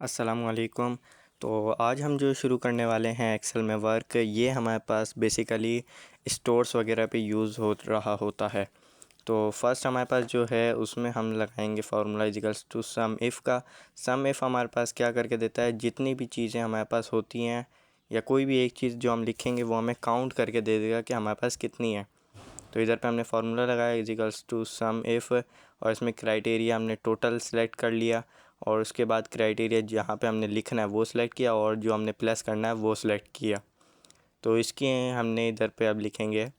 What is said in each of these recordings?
अस्सलामुअलैकुम। तो आज हम जो शुरू करने वाले हैं एक्सेल में वर्क, ये हमारे पास बेसिकली स्टोर्स वगैरह पे यूज़ हो रहा होता है। तो फर्स्ट हमारे पास जो है उसमें हम लगाएंगे फार्मूला इजिकल्स टू सम इफ़ का। सम इफ़ हमारे पास क्या करके देता है, जितनी भी चीज़ें हमारे पास होती हैं या कोई भी एक चीज़ जो हम लिखेंगे वो हमें काउंट करके दे देगा कि हमारे पास कितनी है। तो इधर पे हमने फार्मूला लगाया इजिकल्स टू सम इफ़, और इसमें क्राइटेरिया हमने टोटल सेलेक्ट कर लिया, और उसके बाद क्राइटेरिया जहाँ पे हमने लिखना है वो सिलेक्ट किया, और जो हमने प्लस करना है वो सिलेक्ट किया। तो इसके हमने इधर पे अब लिखेंगे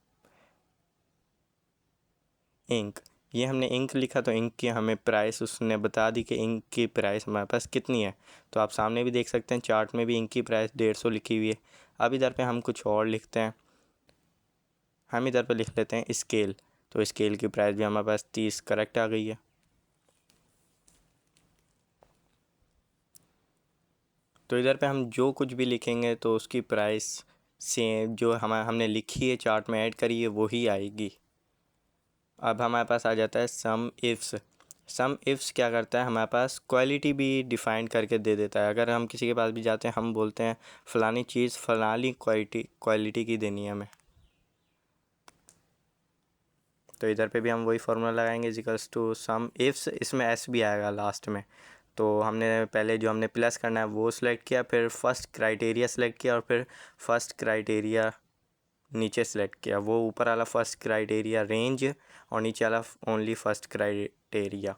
इंक। ये हमने इंक लिखा तो इंक की हमें प्राइस उसने बता दी कि इंक की प्राइस हमारे पास कितनी है। तो आप सामने भी देख सकते हैं चार्ट में भी इंक की प्राइस 150 लिखी हुई है। अब इधर पे हम कुछ और लिखते हैं, हम इधर पे लिख लेते हैं स्केल। तो स्केल की प्राइस भी हमारे पास 30 करेक्ट आ गई है। तो इधर पे हम जो कुछ भी लिखेंगे तो उसकी प्राइस सेम जो हमने लिखी है चार्ट में ऐड करी है वही आएगी। अब हमारे पास आ जाता है सम इफ़्स। सम इफ़्स क्या करता है, हमारे पास क्वालिटी भी डिफ़ाइन करके दे देता है। अगर हम किसी के पास भी जाते हैं, हम बोलते हैं फ़लानी चीज़ फ़लानी क्वालिटी की देनी है हमें। तो इधर पे भी हम वही फार्मूला लगाएंगे इक्वल्स टू सम इफ़्स। इसमें एस भी आएगा लास्ट में। तो हमने पहले जो हमने प्लस करना है वो सिलेक्ट किया, फिर फर्स्ट क्राइटेरिया सिलेक्ट किया, और फिर फर्स्ट क्राइटेरिया नीचे सेलेक्ट किया। वो ऊपर वाला फर्स्ट क्राइटेरिया रेंज, और नीचे वाला ओनली फर्स्ट क्राइटेरिया।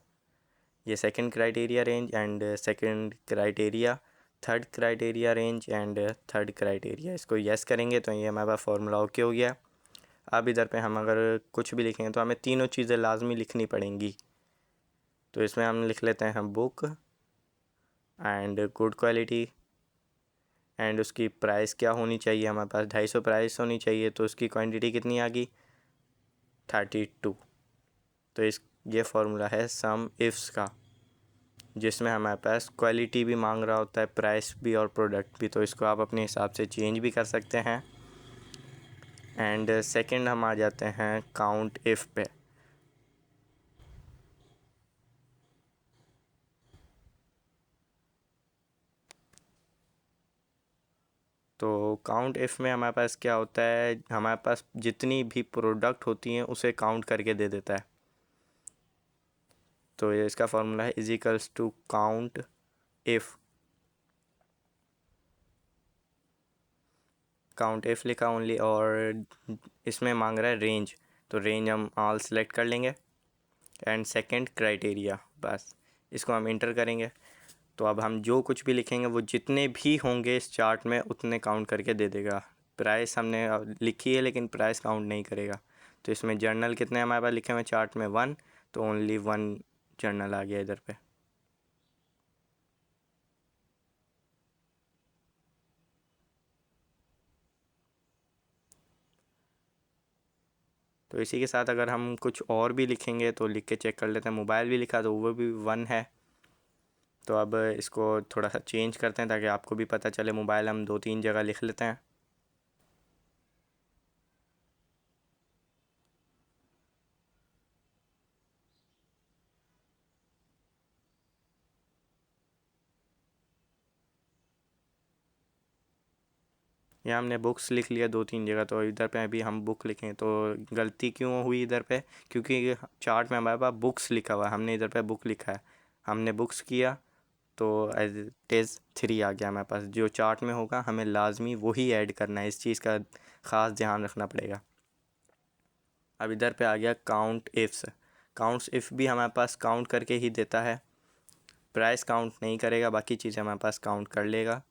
ये second criteria range and second criteria, third criteria range and third criteria. इसको यस करेंगे तो ये हमारा फार्मूला ओके हो गया। अब इधर पे हम अगर कुछ भी लिखेंगे तो हमें तीनों चीज़ें लाजमी लिखनी पड़ेंगी। तो इसमें हम लिख लेते हैं हम book and good quality, and उसकी प्राइस क्या होनी चाहिए, हमारे पास 250 प्राइस होनी चाहिए। तो उसकी क्वांटिटी कितनी आ गई, 32। तो ये फार्मूला है सम इफ़्स का, जिसमें हमारे पास क्वालिटी भी मांग रहा होता है, प्राइस भी और प्रोडक्ट भी। तो इसको आप अपने हिसाब से चेंज भी कर सकते हैं। एंड सेकंड हम आ जाते हैं काउंट इफ़ पे। तो काउंट इफ़ में हमारे पास क्या होता है, हमारे पास जितनी भी प्रोडक्ट होती हैं उसे काउंट करके दे देता है। तो ये इसका फार्मूला है equals to count if. Count if लिखा ओनली, और इसमें मांग रहा है रेंज। तो रेंज हम ऑल सेलेक्ट कर लेंगे, एंड सेकंड क्राइटेरिया, बस इसको हम इंटर करेंगे। तो अब हम जो कुछ भी लिखेंगे वो जितने भी होंगे इस चार्ट में उतने काउंट करके दे देगा। प्राइस हमने लिखी है लेकिन प्राइस काउंट नहीं करेगा। तो इसमें जर्नल कितने हमारे पास लिखे हुए चार्ट में 1, तो ओनली 1 जर्नल आ गया इधर पे। तो इसी के साथ अगर हम कुछ और भी लिखेंगे तो लिख के चेक कर लेते हैं। मोबाइल भी लिखा तो वो भी 1 है। तो अब इसको थोड़ा सा चेंज करते हैं ताकि आपको भी पता चले। मोबाइल हम 2-3 जगह लिख लेते हैं। यहाँ हमने बुक्स लिख लिया 2-3 जगह, तो इधर पे अभी हम बुक लिखें तो गलती क्यों हुई इधर पे, क्योंकि चार्ट में हमारे पास बुक्स लिखा हुआ है, हमने इधर पे बुक लिखा है। हमने बुक्स किया तो एज इट इज़ 3 आ गया हमारे पास। जो चार्ट में होगा हमें लाजमी वही ऐड करना है, इस चीज़ का ख़ास ध्यान रखना पड़ेगा। अब इधर पे आ गया काउंट इफ़्स। काउंट्स इफ़ भी हमारे पास काउंट करके ही देता है, प्राइस काउंट नहीं करेगा, बाकी चीज़ें हमारे पास काउंट कर लेगा।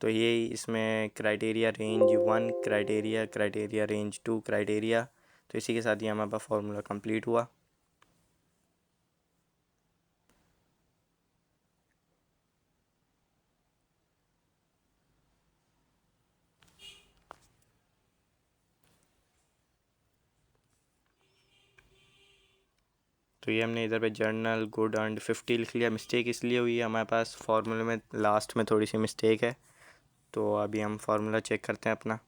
तो ये इसमें criteria range 1, criteria range 2 criteria. तो इसी के साथ ही हमारे पास फार्मूला कंप्लीट हुआ। तो ये हमने इधर पे जर्नल गुड एंड 50 लिख लिया। मिस्टेक इसलिए हुई है, हमारे पास फार्मूले में लास्ट में थोड़ी सी मिस्टेक है। तो अभी हम फार्मूला चेक करते हैं अपना।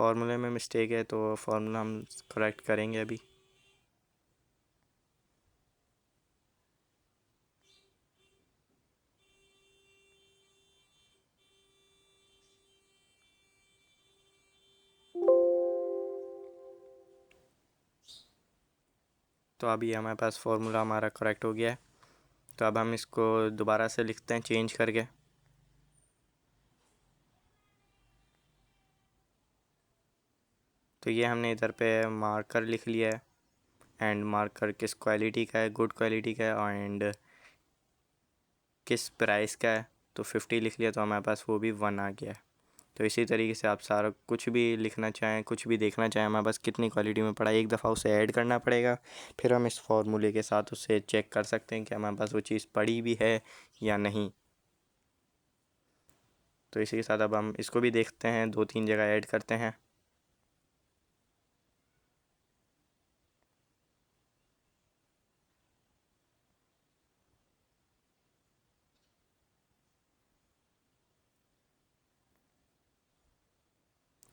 फार्मूले में मिस्टेक है, तो फार्मूला हम करेक्ट करेंगे अभी। तो अभी हमारे पास फार्मूला हमारा करेक्ट हो गया है। तो अब हम इसको दोबारा से लिखते हैं चेंज करके। तो ये हमने इधर पे मार्कर लिख लिया है, एंड मार्कर किस क्वालिटी का है, गुड क्वालिटी का है, एंड किस प्राइस का है। तो 50 लिख लिया, तो हमारे पास वो भी 1 आ गया है। तो इसी तरीके से आप सारा कुछ भी लिखना चाहें, कुछ भी देखना चाहें हमारे पास कितनी क्वालिटी में पड़ा है, एक दफ़ा उसे ऐड करना पड़ेगा। फिर हम इस फॉर्मूले के साथ उसे चेक कर सकते हैं कि हमारे पास वो चीज़ पड़ी भी है या नहीं। तो इसी के साथ अब हम इसको भी देखते हैं, 2-3 जगह ऐड करते हैं।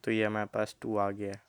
तो ये हमारे पास 2 आ गया है।